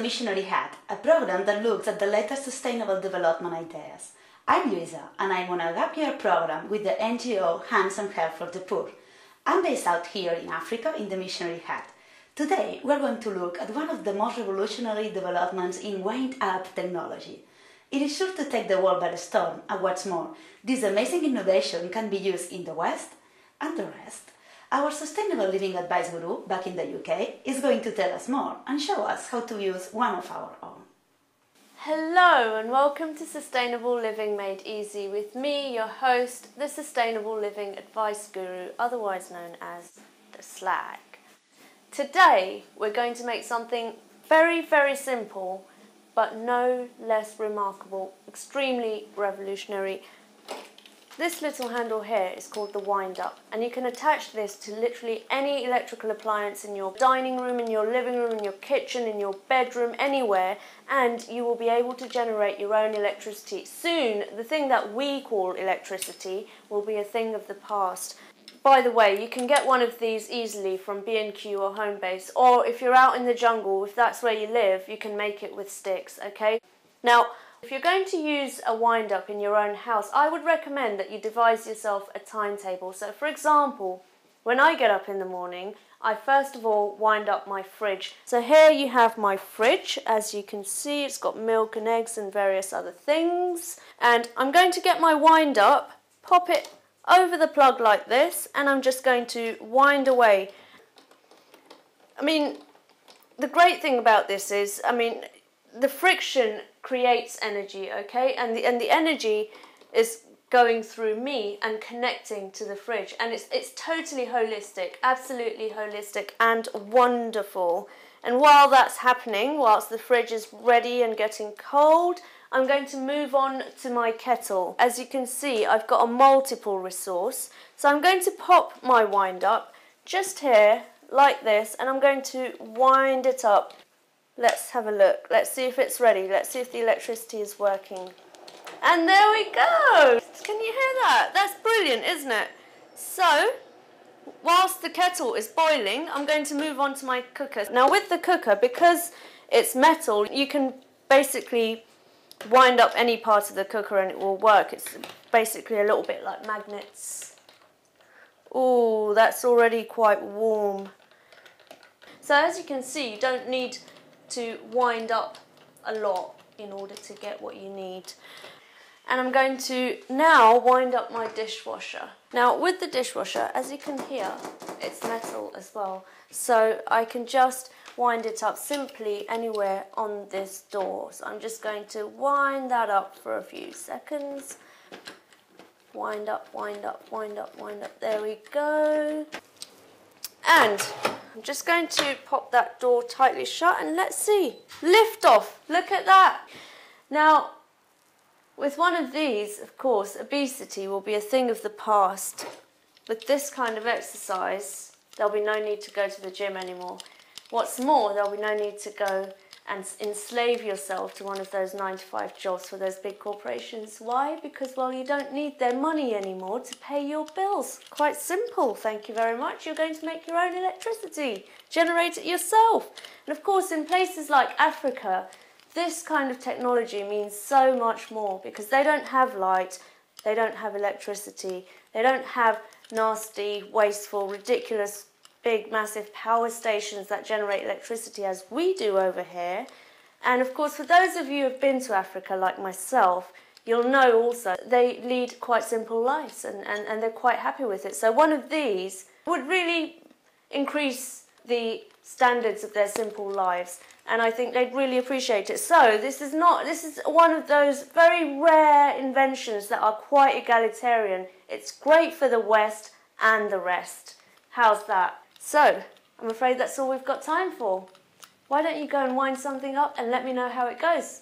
Missionary Hut, a program that looks at the latest sustainable development ideas. I'm Luisa, and I'm on a gap year program with the NGO Hands on Help for the Poor. I'm based out here in Africa in the Missionary Hut. Today, we're going to look at one of the most revolutionary developments in wind-up technology. It is sure to take the world by storm, and what's more, this amazing innovation can be used in the West and the rest. Our sustainable living advice guru back in the UK is going to tell us more and show us how to use one of our own. Hello and welcome to Sustainable Living Made Easy with me, your host, the Sustainable Living Advice Guru, otherwise known as the Slag. Today we're going to make something very, very simple but no less remarkable, extremely revolutionary. This little handle here is called the wind-up, and you can attach this to literally any electrical appliance in your dining room, in your living room, in your kitchen, in your bedroom, anywhere, and you will be able to generate your own electricity. Soon, the thing that we call electricity will be a thing of the past. By the way, you can get one of these easily from B&Q or Homebase, or if you're out in the jungle, if that's where you live, you can make it with sticks, okay? Now, if you're going to use a wind-up in your own house, I would recommend that you devise yourself a timetable. So for example, when I get up in the morning, I first of all wind up my fridge. So here you have my fridge. As you can see, it's got milk and eggs and various other things. And I'm going to get my wind-up, pop it over the plug like this, and I'm just going to wind away. I mean, the great thing about this is, the friction creates energy, okay? And the energy is going through me and connecting to the fridge. And it's totally holistic, absolutely holistic and wonderful. And while that's happening, whilst the fridge is ready and getting cold, I'm going to move on to my kettle. As you can see, I've got a multiple resource. So I'm going to pop my wind up just here, like this, and I'm going to wind it up. Let's have a look. Let's see if it's ready. Let's see if the electricity is working. And there we go! Can you hear that? That's brilliant, isn't it? So, whilst the kettle is boiling, I'm going to move on to my cooker. Now with the cooker, because it's metal, you can basically wind up any part of the cooker and it will work. It's basically a little bit like magnets. Ooh, that's already quite warm. So as you can see, you don't need to wind up a lot in order to get what you need. And I'm going to now wind up my dishwasher. Now with the dishwasher, as you can hear, it's metal as well. So I can just wind it up simply anywhere on this door. So I'm just going to wind that up for a few seconds. Wind up, wind up, wind up, wind up. There we go. And I'm just going to pop that door tightly shut and let's see. Lift off. Look at that. Now, with one of these, of course, obesity will be a thing of the past. With this kind of exercise, there'll be no need to go to the gym anymore. What's more, there'll be no need to go and enslave yourself to one of those 9-to-5 jobs for those big corporations. Why? Because, well, you don't need their money anymore to pay your bills. Quite simple, thank you very much. You're going to make your own electricity, generate it yourself. And of course, in places like Africa, this kind of technology means so much more because they don't have light, they don't have electricity, they don't have nasty, wasteful, ridiculous big massive power stations that generate electricity as we do over here. And of course, for those of you who have been to Africa like myself, you'll know also they lead quite simple lives and they're quite happy with it. So one of these would really increase the standards of their simple lives, and I think they'd really appreciate it. So this is one of those very rare inventions that are quite egalitarian. It's great for the West and the rest. How's that? So, I'm afraid that's all we've got time for. Why don't you go and wind something up and let me know how it goes?